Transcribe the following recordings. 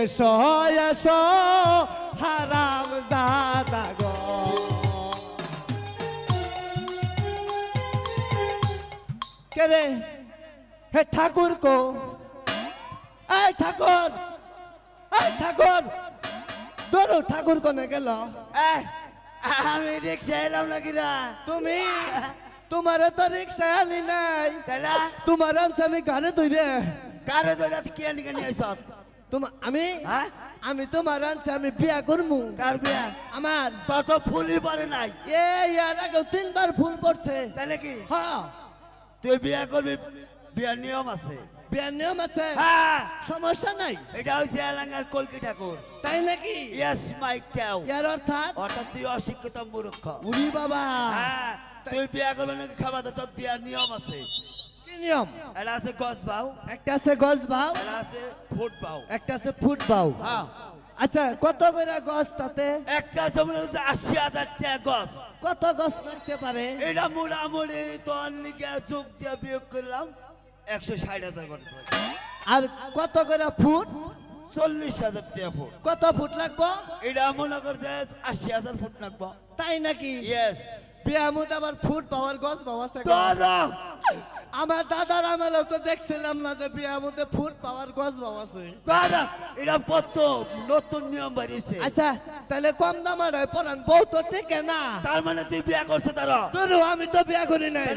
এসো এসো হারাম দাদা গো কে রে হে ঠাকুর কো এই ঠাকুর দৌড়ো ঠাকুর কোনে গেল আমি রিক্সা এলাম নাকি রা তুমি তোমার তো রিক্সা আলি নাই তাহলে তোমার আনছে আমি ঘরে ধরে কারে ধরে কি আনি কেন আইছ তোমার আমি হ্যাঁ আমি তোমার আনছে আমি বিয়া করমু কার বিয়া আমার তোর তো ফুলই পড়ে নাই ইয়ার আগে 3 বার ফুল পড়ছে তাহলে কি হ্যাঁ তুই বিয়া করবি বিয়ার নিয়ম আছে বিয়ার নিয়ম আছে হ্যাঁ সমস্যা নাই এটা হচ্ছে এলাঙ্গার কলকি ঠাকুর তাই নাকি ইয়েস মাই টেও ইয়ার অর্থাৎ তুই অশিক্ষিত মূর্খ উরি বাবা হ্যাঁ তুই বিয়া করবি নাকি খাওয়া দাওয়া তোর বিয়ার নিয়ম আছে কি নিয়ম এটা আছে গছ বাউ একটা আছে গজ বাউ এটা আছে ফুট বাউ একটা আছে ফুট বাউ হ্যাঁ আচ্ছা কত করে গজ তাতে একটা আছে মনে হচ্ছে ৮০,০০০ টাকা গছ কত গজ লাগতে পারে এটা মোটামুটি তোর নিকে যোগ দিয়ে বিয়োগ করলাম ১৬০,০০০ করে আর কত করে ফুট ৪০,০০০ টাকা ফুট কত ফুট লাগবো এটা মনে করছে ৮০,০০০ ফুট লাগবো তাই নাকি ইয়েস বিয়ামুদ আবার ফুট পাওয়ার গজ পাওয়া আছে দাদা আমার দাদার আমলেও তো দেখছিলাম না যে বিয়ামুদে ফুট পাওয়ার গজ পাওয়া আছে দাদা এটা নতুন নিয়ম বাড়িয়েছে আচ্ছা তাহলে কম দামের হয় পরান বউ তো ঠিক না তার মানে তুই বিয়া করছে তার তোর আমি তো বিয়া করি নাই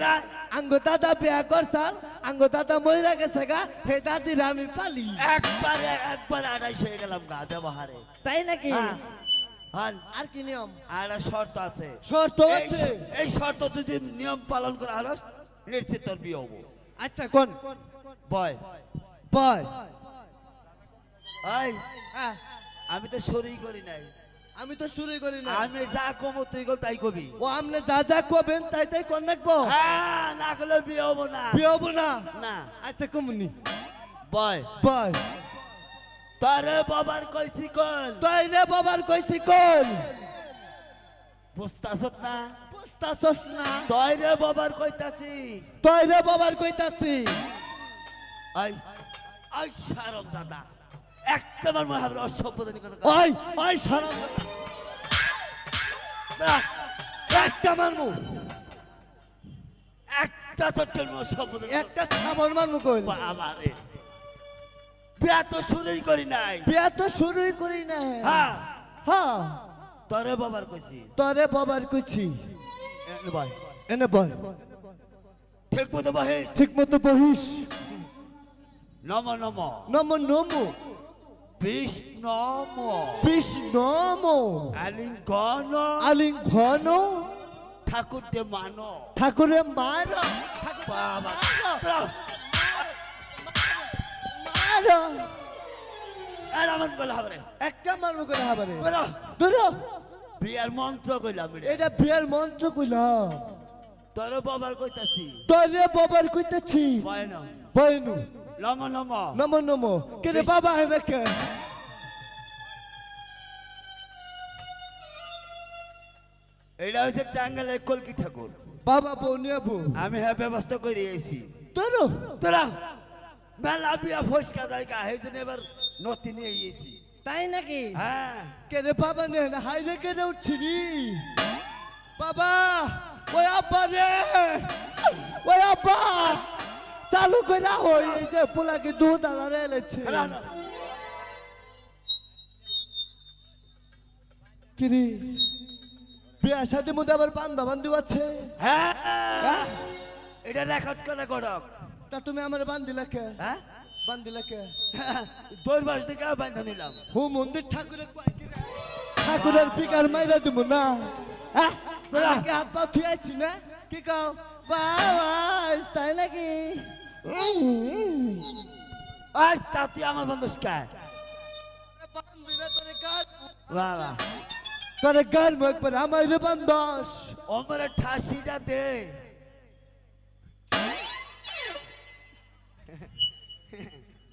আঙ্গো দাদা বিয়া করছাল আঙ্গো দাদা মইরা গেছে গা হে দাদিরা আমি পালি একবার ২৮ হয়ে গেলাম গা ব্যবহারে তাই নাকি আর কি নিয়ম আর শর্ত আছে শর্ত আছে এই শর্ত যদি নিয়ম পালন করা হলো নিশ্চিত তোর বিয়ে হবো আচ্ছা কোন বয় বয় আমি তো শুরুই করি নাই আমি তো শুরুই করি না আমি যা কমো তুই তাই কবি ও আমনে যা যা কবেন তাই তাই কোন রাখবো হ্যাঁ না করলে বিয়ে হবো না বিয়ে হবো না না আচ্ছা কমুনি বয় বয় তারে বাবার কইছি কোন তাই রে বাবার কইছি কোন বুঝতাছত না বুঝতাছস না তাই রে বাবার কইতাছি তাই রে বাবার কইতাছি আই আই শারম দাদা একবার মহাবীর অসভ্যতানি কোন ওই ওই শারম দাদা একটা মারমু একটা তো কেন অসভ্যতানি একটা থাবর মারমু কই বাবা রে বিয়া তো শুরুই করি নাই বিয়া তো শুরুই করি না হ্যাঁ হ্যাঁ তোরে বাবার কইছি তোরে বাবার কইছি এনে ভাই এনে বল ঠিক মতো বহে ঠিক মতো বহিস নম নম নম নম বিষ্ণম বিষ্ণম আলিঙ্গন আলিঙ্গন ঠাকুর দে মানো ঠাকুরে মার বাবা আর আমার বলা হবে একটা মারবো করে হাবারে বলো ধরো বিয়ার মন্ত্র কইলাম এটা বিয়ের মন্ত্র কইলাম তোর বাবার কইতাছি তোরে বাবার কইতাছি ভয় না বইনু নম নম নম নম কে রে বাবা হে কে এটা হচ্ছে টাঙ্গাইলের কলকি ঠাকুর বাবা বউ নিয়ে বউ আমি হ্যাঁ ব্যবস্থা করে এসেছি তোরো তোরা মেলা বিয়া ফসকা দেয় গা এই জন্য এবার নতি নিয়ে এসেছি তাই নাকি হ্যাঁ কে রে বাবা নে হাই রে কে রে উঠছিনি বাবা ওই আব্বা রে ওই আব্বা চালু কইরা হই এই যে পোলাকে দুধ আলারে এলেছে কিরে বিয়া সাথে মধ্যে আবার বান্ধা বান্ধব আছে হ্যাঁ এটা রেকর্ড করে গড়ক তা তুমি আমার বান্ধিলা কে হ্যাঁ বান্ধিলা কে তোর বাস থেকে বান্ধা নিলাম হু মন্দির ঠাকুরের ঠাকুরের পিকার মাইরা দিব না হ্যাঁ কে হাত পা থুই আছি না কি কাও বাবা তাই নাকি আজ তাতি আমার বন্ধুস কে বাবা তোরে গান মুখ পর আমার রে বন্ধস ওমরে ঠাসিটা দে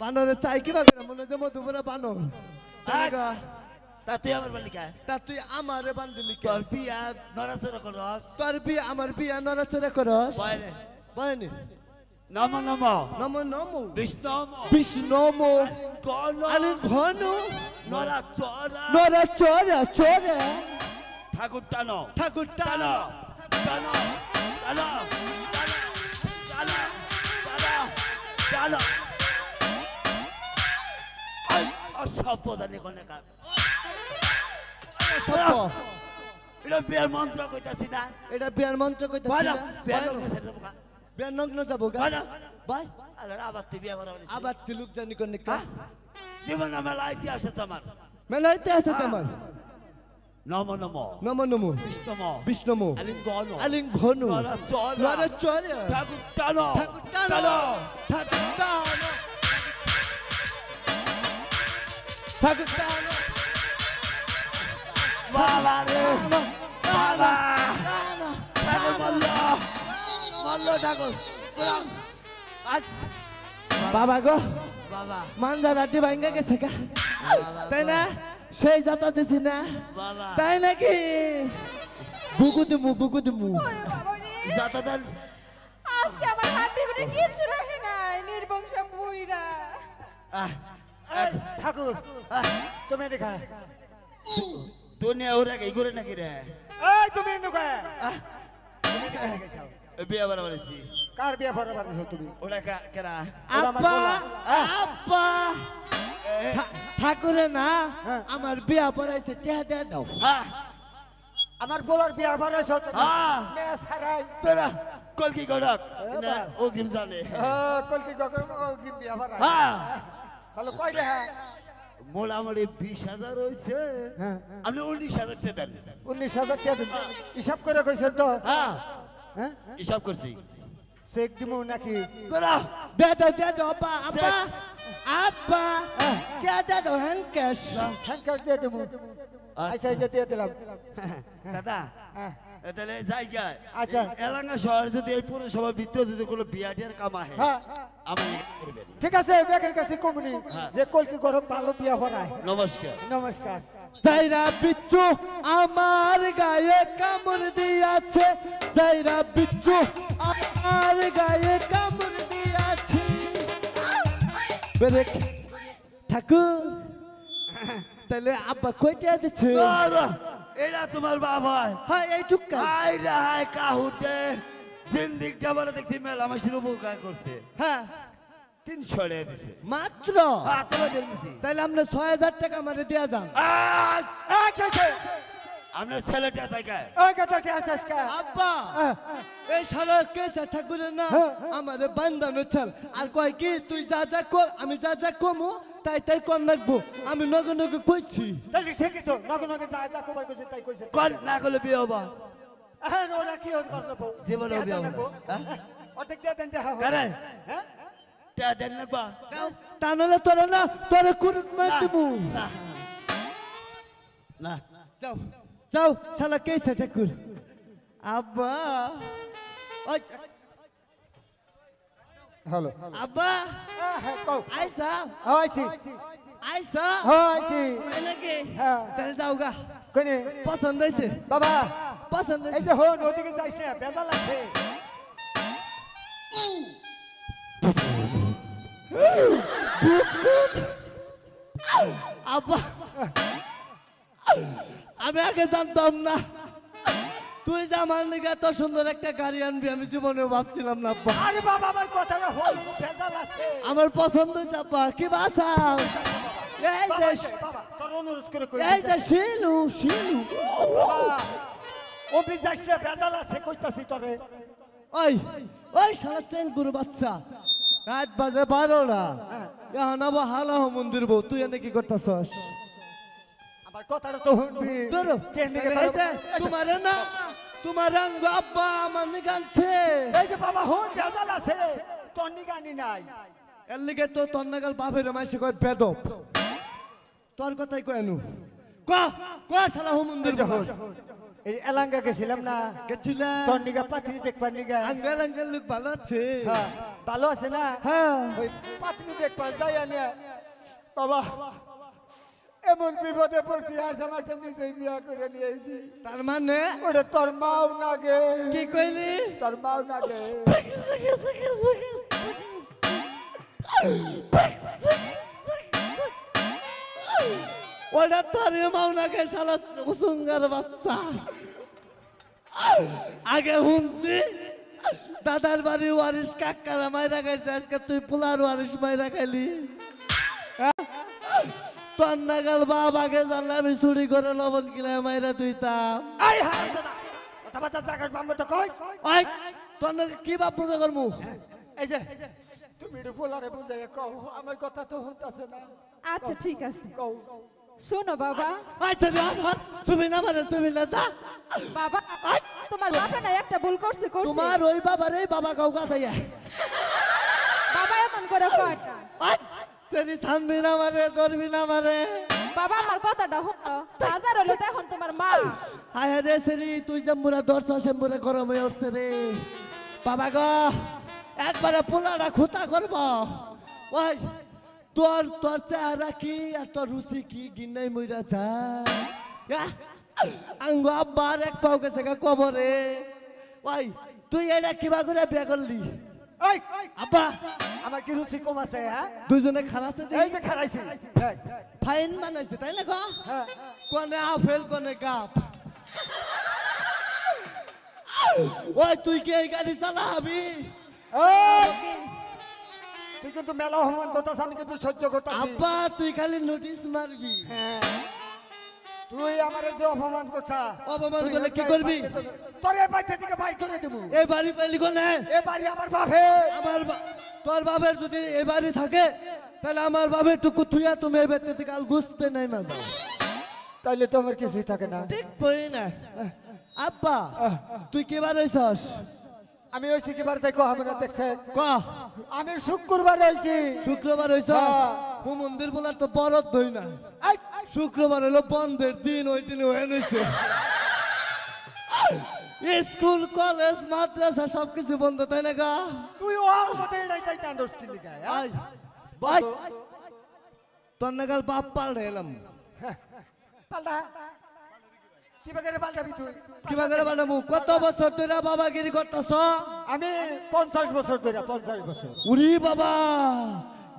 বানরে চাই কি বাগে মনে যে মধুপুরা বানো তা তুই আমার বলি কে তা তুই আমারে বান্ধিলি তোর বিয়া নড়াচড়া করস তোর বিয়ে আমার বিয়া নড়াচড়া করস বাইরে বয়নি নমো নমো নমো নমো বিষ্ণু বিষ্ণমো গণ আলিং ঘন নরা চরা নরা চরা চরা ঠাকুর টানো ঠাকুর টানো টানো টানো টানো টানো টানো টানো অসভ্যদানি কোনে কাজ সত্য এটা বিয়ার মন্ত্র কইতাছি না এটা বিয়ার মন্ত্র কইতাছি বলো না বিয়ার মন্ত্র ছেড়ে দেবো বিয়ার নগ্ন যাবো গা বলো ভাই আরে আবার তুই বিয়া করা হলিস আবার তিলুক জানি কোনে কা জীবন মেলা ইতিহাস আছে আমার মেলাইতে আছে আমার নমো নমো নমো নমো বিষ্ণু বিষ্ণমো আলিং গণ আলিং ঘন নরা চরা নরা চরা ঠাকুর টানো ঠাকুর টানো ঠাকুর টানো ঠাকুর টানো বাবা রে বাবা ঠাকুর মল্ল মল্ল ঠাকুর আজ বাবা গো বাবা মানজা রাটি ভাঙ্গা গেছে গা তাই না সেই যাতা দিছি না বাবা তাই নাকি বুকু দিমু ওরে বাবা রে, যাতা দেন আজকে আমার হাতে করে কিচ্ছু রাখে নাই নির্বংশম বুইরা। ঠাকুর তুমি দেখা দুনিয়া ওরা কি করে নাকি রে এই তুমি নুকা বিয়া বাড়া বলেছি কার বিয়া ফরা বাড়িছো তুমি ওরা কেরা আব্বা আব্বা ঠাকুরে না হ্যাঁ। আমার বিয়া পড়াইছে টেহা দেয়া দাও হ্যাঁ আমার পোলার বিয়া ফরাইছো তুমি হ্যাঁ। মেয়ে সারাই তোরা কলকি গড়ক বা। ও গিম জানে কলকি গগর কি বিয়া ফরাই হ্যাঁ ভালো কইলে হ্যাঁ মোটামুটি 20,000 হয়েছে হ্যাঁ আপনি 19,000 টাকা দেন 19,000 টাকা দিন হিসাব করে কইছেন তো হ্যাঁ হ্যাঁ হিসাব করছি চেক দিমু নাকি তোরা দে দাও আব্বা আব্বা আব্বা কে দে দাও হ্যান্ড ক্যাশ হ্যাঙ্কার দিয়ে দিমু আচ্ছা এই যে দিয়ে দিলাম দাদা হ্যাঁ তাহলে জায়গা আচ্ছা। এলাকা শহরে যদি এই পৌরসভার ভিতরে যদি কোনো বিয়াটিয়ার কাম আহে হ্যাঁ আপনি করবেন ঠিক আছে বেকের কাছে কমনি যে কলকি গরম ভালো বিয়া ফরায় নমস্কার নমস্কার জাইরা বিচ্ছু আমার গায়ে কামড় দিয়াছে জাইরা বিচ্ছু আমার গায়ে কামড় দিয়াছে বেরেক ঠাকুর তাহলে আব্বা কয়টা দিচ্ছে এটা তোমার বাবা হ্যাঁ এইটুকা হাই রে হাই কাহুতে জিন্দিগটা বলে দেখছি মেলা আমার শুরু উপকার করছে হ্যাঁ 300 টাকা দিছে মাত্র হ্যাঁ তোমার দিছি তাহলে আপনি 6000 টাকা আমারে দেয়া যান আপনার ছেলেটা জায়গা ওই কথা কি আছে আজকে আব্বা এই শালা কেসা ঠাকুরের না আমারে বান্ধানো চাল আর কয় কি তুই যা যা কর আমি যা যা কমু তাই তাই কর রাখবো আমি নগে নগে কইছি তাহলে ঠিকই তো নগে নগে যা যা কবার কইছে তাই কইছে কোন না করলে বিয়ে হবা হ্যাঁ ওরা কি হতে করতে জীবনে বিয়ে হবা অর্ধেক দিয়ে দেন দেখা কারে হ্যাঁ টা দেন না বা তা নাহলে তোরা না তোরা কুরুক মার দিবো না না যাও যাও শালা কেসা ঠাকুর আব্বা ওই হ্যালো আব্বা হ্যাঁ কও আইসা আইছি আইসা আইছি তাই নাকি হ্যাঁ তাহলে যাও গা কোনে পছন্দ হয়েছে বাবা পছন্দ এই হয়েছে যে হন ওদিকে যাইস না বেজা লাগছে আব্বা আমি আগে জানতাম না তুই যে আমার লিগে এত সুন্দর একটা গাড়ি আনবি আমি জীবনেও ভাবছিলাম না আব্বা আরে বাবা আমার কথাটা হল বেজা লাগছে আমার পছন্দ হয়েছে আব্বা কি বাসাও এই যে বাবা তোর অনুরোধ করে কই এই যে শিলু শিলু বাবা ওদিকে যাইস না বেজা লাগছে কইতাছি তোরে ওই ওই শালা চেন গুরু বাচ্চা রাত বাজে 12টা এখন আবার হালাহ মন্দির বউ তুই এনে কি করতেছস আমার কথাটা তো শুনবি ধরো কেন দিকে এই যে তোমার না তোমার রঙ আব্বা আমার নিগানছে এই যে বাবা হন বেজা লাগছে তোর নিগানি নাই এর লিগে তো তোর নাগাল বাপের মাসে কয় বেদব তোর কথাই কয় নু ক ক শালা মন্দির এই যে হন এই এলাঙ্গা গেছিলাম না গেছিলা তোর নিগা পাত্রী দেখবার নিগা আঙ্গেল আঙ্গেল লোক ভালো আছে হ্যাঁ ভালো আছে না হ্যাঁ ওই পাত্রী দেখবার যাই আনে বাবা এমন বিপদে পড়ছি আর সমাজটা নিজেই বিয়া করে নিয়েছি তার মানে ওটা তোর মাও নাগে কি কইলি তোর মাও নাগে ওটা তোর মাওনাকে শালা উসুঙ্গার বাচ্চা। আগে শুনছি দাদার বাড়ি ওয়ারিস কাকারা মাইরা খাইছে, আজকে তুই পোলার ওয়ারিস মাইরা খাইলি। তোর নাগাল বাপ আগে জানলে আমি চুরি করে লবণ কিনে মাইরা তুইতাম। এই হারাম দাদা কথাবার্তা জাগাস বাম্ব তো কইস। ওই তোর নাকি কি বাপ পূজা করমু? এই যে তুমি একটু পোলারে বুঝাই কও, আমার কথা তো হতাছে না। আচ্ছা ঠিক আছে, কও শোনো বাবা। আচ্ছা তুমি না মানে তুমি না যা। বাবা তোমার বাবা না একটা ভুল করছে করছে। তোমার ওই বাবার এই বাবা কাউ কাছে বাবা এমন করে কয় না। সেদি থানবি না মারে ধরবি না মারে। বাবা আমার কথাটা হলো হাজার হলো তো এখন তোমার মা। হায় রে সেরি তুই যে মুরা ধরছ সে মুরা গরম হয়ে উঠছে রে। বাবা গো একবারে পোলাটা খুঁতা করব। ওই তোর তোর চেহারা কি আর তোর রুচি কি গিন্নাই মইরা যায়। আঙ্গ আব্বার এক পাও গেছে কবরে। ওই তুই এটা কিবা করে বিয়ে করলি? এই আব্বা আমার কি রুচি কম আছে? হ্যাঁ দুজনে খারাপ এই যে খারাইছি ফাইন বানাইছে তাই না গো? হ্যাঁ কোনে আপেল কোনে গাপ। ওই তুই কি এই গাড়ি চালাবি? এই তুই কিন্তু মেলা অপমান করতাস, আমি কিন্তু সহ্য করতাছি। আব্বা তুই খালি নোটিস মারবি। হ্যাঁ তুই আমারে যে অপমান করছা, অপমান করলে কি করবি? তোরে বাড়ি থেকে বাইর করে দেবো। এই বাড়ি পাইলি কোনে? এ বাড়ি আমার বাপে। আমার তোর বাপের যদি এই বাড়ি থাকে তাহলে আমার বাপের টুকু থুইয়া তুমি এই বেতে থেকে আল গুছতে নাই না যাও। তাইলে তো আমার কিছুই থাকে না। ঠিক বই না। আব্বা তুই কি বার হইছস? আমি হইছি কি বার দেখো আমরা দেখছে ক আমি শুক্রবার হইছি। শুক্রবার হইছ? ও মন্দির বলার তো বরদ ধই না। এই শুক্রবার হলো বন্ধের দিন, ওই দিনে হয়ে নিছে। স্কুল কলেজ মাদ্রাসা সবকিছু বন্ধ তাই না গা? তুই ওর মধ্যে এটাই টান্ডস কি লিখা আই ভাই তোর নাগাল বাপ পাল্টে এলাম। পাল্টা কি বাগেরে পাল্টাবি তুই? কিবা করে বানামু? কত বছর ধরে বাবাগিরি করতেছ? আমি 50 বছর ধরে 50 বছর। উরি বাবা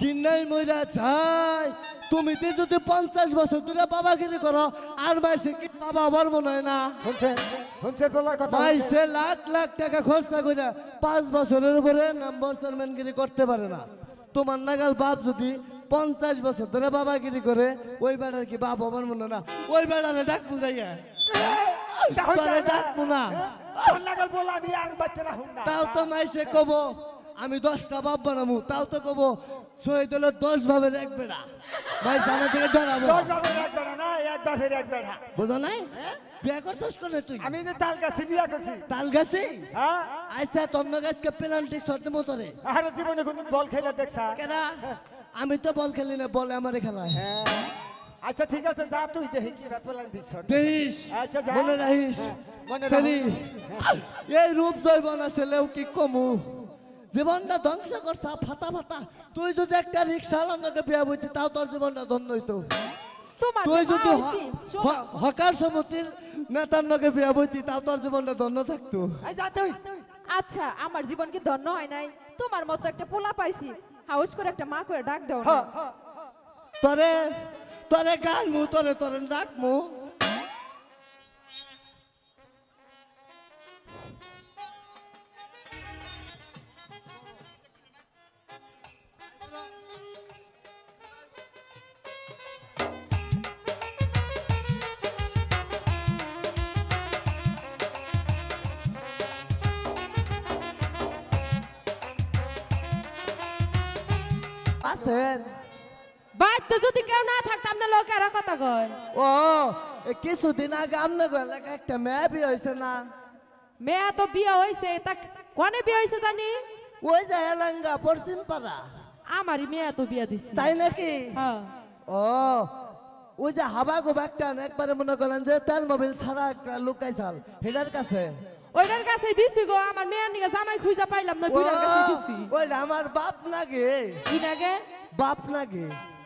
গিন্নাই মইরা যায়। তুমি তো যদি 50 বছর ধরে বাবাগিরি করো আর মাসে কি বাবা আমার মনে হয় না? শুনছে বলার কথা মাইসে লাখ লাখ টাকা খরচা করে 5 বছরের উপরে নাম্বার চেয়ারম্যানগিরি করতে পারে না। তোমার নাগাল বাপ যদি 50 বছর ধরে বাবাগিরি করে ওই বেড়ার কি বাপ আমার মনে না? ওই বেড়ারে ডাক বুঝাইয়া তোরে ডাকবো না। তোর নাগাল বল আমি আর বাচ্চা রাখুম না। তাও তো মাইসে কব আমি 10টা বাপ বানামু, তাও তো কব শহীদ হলো 10 ভাবের এক বেড়া। ভাই সামনে থেকে ডরাবো। 10 বাপের এক বেড়া না, এক বাপের এক বেড়া। বুঝো নাই? বিয়া করছিস কোনে তুই? আমি যে তাল গাছে বিয়া করছি। তাল গাছে? হ্যাঁ আচ্ছা তন্ন গাছকে পেনাল্টি শর্তে মতরে আর জীবনে কোনদিন বল খেলে দেখছা? কেনা? আমি তো বল খেলি না, বলে আমারে খেলায়। হ্যাঁ আচ্ছা ঠিক আছে যা তুই দেখি কি প্ল্যান দিছ। দেখিস আচ্ছা যা। মনে রাখিস। মনে সেরি, এই রূপ জৈবন ছেলেও কি কমু জীবনটা ধ্বংস করছা ফাটা ফাটা। তুই যদি একটা রিক্সা আলাদাকে বিয়া বইতি তাও তোর জীবনটা ধন্য হইতো। তোমার তুই যে যদি মা হইছে, শোনো। হকার সমিতির নেতার নকে বিয়া বইতি তাও তোর জীবনটা ধন্য থাকতো। এই যা তুই। আচ্ছা আমার জীবন কি ধন্য হয় নাই? তোমার মতো একটা পোলা পাইছি, হাউস করে একটা মা করে ডাক দাও না। হ্যাঁ তোরে তোরে গান মু তোরে তোরে ডাক মু। আছেন বাড়িতে যদি কেউ না থাকতাম না লোকেরা কথা কয়। ও কিছুদিন আগে আপনার এলাকায় একটা মেয়ে বিয়ে হয়েছে না? মেয়া তো বিয়ে হয়েছে, তা কনে বিয়ে হয়েছে জানি? ওই যে এলাঙ্গা পশ্চিম পাড়া। আমারই মেয়া তো বিয়ে দিচ্ছে। তাই নাকি? হ্যাঁ ও ওই যে হাবা গোবা একটা একবারে মনে করলেন যে তেল মোবিল ছাড়া একটা লুকাইছাল হেডার কাছে। ওইটার কাছে দিছি গো, আমার মেয়ের নিকে জামাই খুঁজা পাইলাম না, বিরার কাছে দিছি। ওইটা আমার বাপ লাগে। কি লাগে? বাপ লাগে।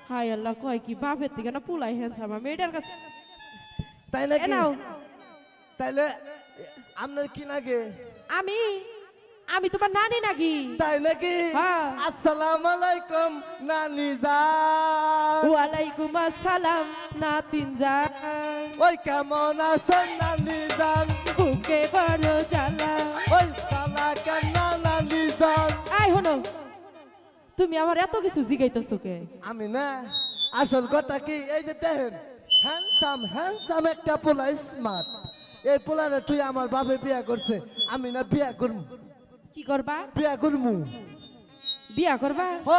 হাই আল্লাহ, কয় কি বাপের থেকে না পুলাই হ্যান্স আমার মেয়েটার কাছে। তাই এ নাকি? নাও। তাইলে আপনার কি লাগে? আমি আমি তোমার নানি নাকি? তাই নাকি? হ্যাঁ। আসসালামু আলাইকুম নানি জান। ওয়ালাইকুম আসসালাম নাতিন জান। ওই কেমন আছেন নানি জান? বুকে বড় জ্বালা। ওই সালা কেন নানি জান? আই হনো, তুমি আমার এত কিছু জিগাইতেছো কে? আমি না, আসল কথা কি এই যে দেখেন হ্যান্ডসাম একটা পোলা, স্মার্ট। এই পোলারে তুই আমার বাপে বিয়া করছে, আমি না বিয়া করবো। কি করবা? বিয়া করবো। বিয়া করবা? হ।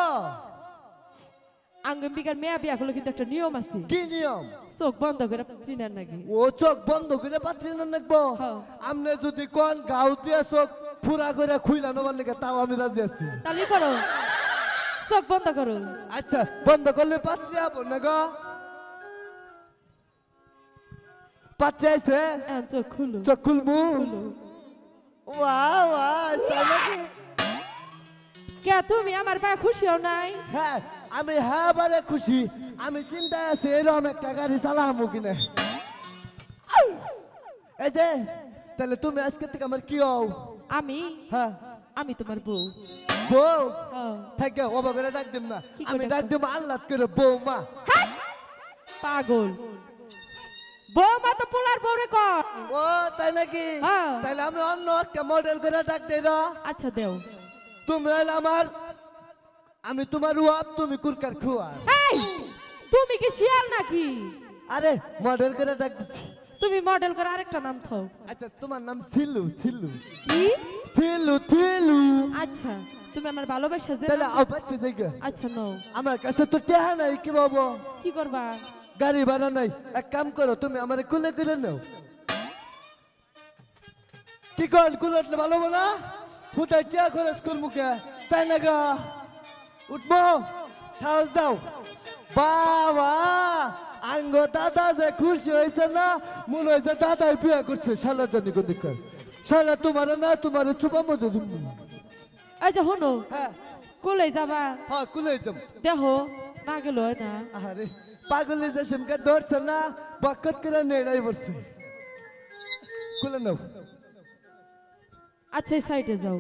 আঙ্গম্বিকার মেয়া বিয়া করলে কিন্তু একটা নিয়ম আছে। কি নিয়ম? চোখ বন্ধ করে চিনার নাকি? ও চোখ বন্ধ করে পাত্রী না নাকবো? হ্যাঁ। আমনে যদি কোন গাও দিয়ে চোখ পুরা করে খুইলা নেবার নাকি তাও আমি রাজি আছি। তাহলে করো, চোখ বন্ধ করো। আচ্ছা বন্ধ করলে পাত্রী আবো না গো? পাত্রী আইছে? এখন চোখ খুলো। চোখ খুলবো? খুলো। ওয়াও ওয়াও, তাই নাকি? কে তুমি আমার পায়ে খুশি হও নাই? হ্যাঁ আমি হ্যাঁ বারে খুশি। আমি চিন্তায় আছি এরকম একটা গাড়ি চালাবো কিনা। এই যে তাহলে তুমি আজকে থেকে আমার কি হও? আমি? হ্যাঁ আমি তোমার বউ। বউ? হ্যাঁ। থাকে অবা করে ডাক দিম না, কি করে আমি ডাক ডাকবো? দিম আল্লাহ করে বৌমা। হ্যাঁ? পাগল, বৌমা তো পোলার বউরে কর। ও তাই নাকি? হ্যাঁ। তাহলে আমি অন্য একটা মডেল করে ডাক দেই রা। আচ্ছা দেও। তুমি হইলে আমার, আমি তোমার ওয়াপ, তুমি কুরকার খুয়া। এই, তুমি কি শিয়াল নাকি? আরে মডেল করে ডাক দিচ্ছি। তুমি মডেল করে আরেকটা নাম থাও। আচ্ছা তোমার নাম ছিলু? ছিলু কি? ছিলু ছিলু। আচ্ছা, তুমি আমার ভালোবাসা যে। তাহলে আপাতত জায়গা আচ্ছা নাও। আমার কাছে তো টেহা নাই, কি বাবু? কি করবা? গাড়ি ভাড়া নাই, এক কাম করো তুমি আমার কুলে করে নাও। কি কর কুলে ভালো না? কোথায় টিয়া খরচ করবো কে? তাই না গা? উঠবো, সাহস দাও। বাবা আঙ্গ দাদা যে খুশি হয়েছে না, মনে হয়েছে দাদাই বিয়ে করছে। শালা জানি কোন শালা তোমার না, তোমার চুপা মধ্যে তুমি। এই যে হনো, হ্যাঁ কোলে যাবা? হ্যাঁ কুলে যাম। দেখো না গেল না। আরে পাগলে যে সেমকে ধরছে না, বকত করে নেড়াই পড়ছে। কুলে নাও। আচ্ছা এই সাইডে যাও।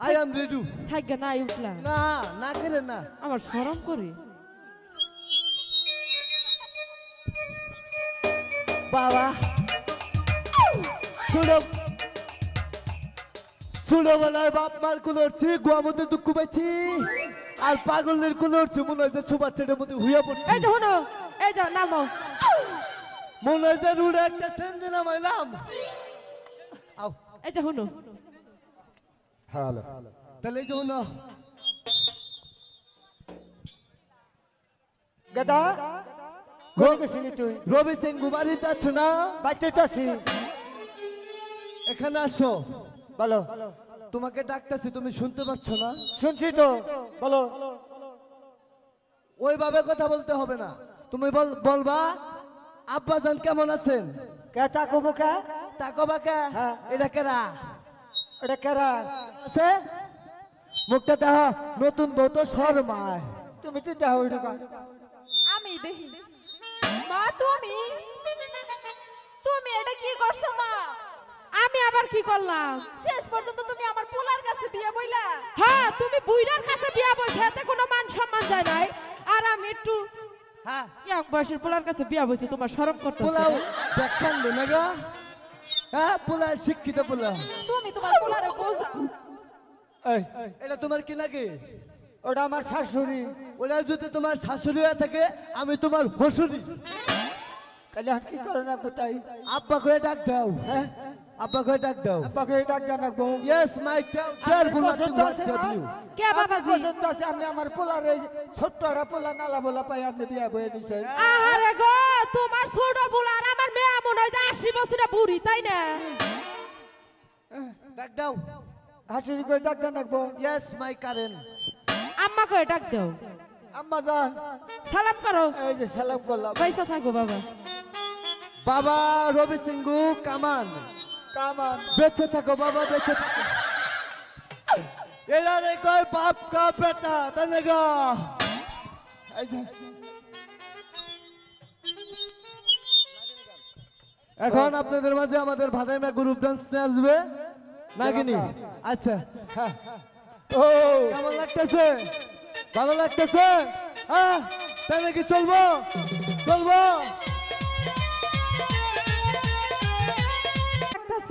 I am ready. থাকবে না উঠলা? না না করে না। আমার শরম করে। বাবা শুনো, ছোটবেলায় বাপ মার কুলো উঠছি, গোয়া মধ্যে দুঃখ পাইছি, আর পাগলের কুলো উঠছি মনে হয় যে সুপার সেটের মধ্যে হুইয়া পড়ছি। এই যে হনো, এই যাও নামো। মনে হয় যে রুড়ে একটা সেন্সে নামাইলাম। আও এই যে হনো। হ্যালো তাহলে এই যে হনো। গেদা কই গেছিলি তুই? রবি সিং বাড়িতে আছো না? বাইতে তো আছি। এখানে আসো। বলো। তোমাকে ডাকতেছি, তুমি শুনতে পাচ্ছ না? শুনছি তো, বলো। ওইভাবে কথা বলতে হবে না, তুমি বলবা আব্বাজান কেমন আছেন? কে তাকো বোকা? তাকো বাকা। হ্যাঁ। এটা কেরা? এটা কেরা? আছে মুখটা দেহ, নতুন বউ তো শর্মায়। তুমি তো দেহ ওইটা। আমি দেখি। মা তুমি, তুমি এটা কি করছো মা? আমি আবার কি করলাম? শেষ পর্যন্ত তুমি আমার পোলার কাছে বিয়ে বইলা। হ্যাঁ, তুমি বুইড়ার কাছে বিয়া বইছো, এতে কোনো মান সম্মান যায় নাই। আর আমি একটু হ্যাঁ ইয়াং বয়সের পোলার কাছে বিয়া বইছি, তোমার শরম করতেছে? পোলাও দেখেন না গো? হ্যাঁ পোলা শিক্ষিত পোলা। তুমি তোমার পোলারে বোঝাও। এই এটা তোমার কি নাকি? ওটা আমার শাশুড়ি। ওরা যদি তোমার শাশুড়ি হয়ে থাকে, আমি তোমার হসুরি। তাহলে আর কি করে না কোথায়? আব্বা করে ডাক দাও। হ্যাঁ আব্বা করে ডাক দাও। আব্বাকে ডাক জানাবো। ইয়েস মাই ডিয়ার পছন্দ আছে না? কে বাবাজি? পছন্দ আছে। আপনি আমার পোলার এই ছোট্ট একটা পোলা নালা বলা পাই আপনি বিয়া বয়ে নিছেন। আহারে গো, তোমার ছোট বুল আর আমার মেয়ে মনে হয় যে 80 বছরের বুড়ি, তাই না? ডাক দাও। হাসির করে ডাক জানাবো। ইয়েস মাই কারেন। আম্মা কই ডাক দাও। আম্মা জান, সালাম করো। এই যে সালাম করলাম। পয়সা থাকো বাবা। বাবা রবি সিংহু কামান, কামান। বেঁচে থাকো বাবা, বেঁচে থাকো। এরা রে কয় বাপ কা বেটা, তাই না গো? এই যে এখন আপনাদের মাঝে আমাদের ভাদাইমা গ্রুপ ডান্স নিয়ে আসবে। নাগিনী আচ্ছা হ্যাঁ। ও কেমন লাগতেছে ভালো লাগতেছে হ্যাঁ তাই নাকি চলবো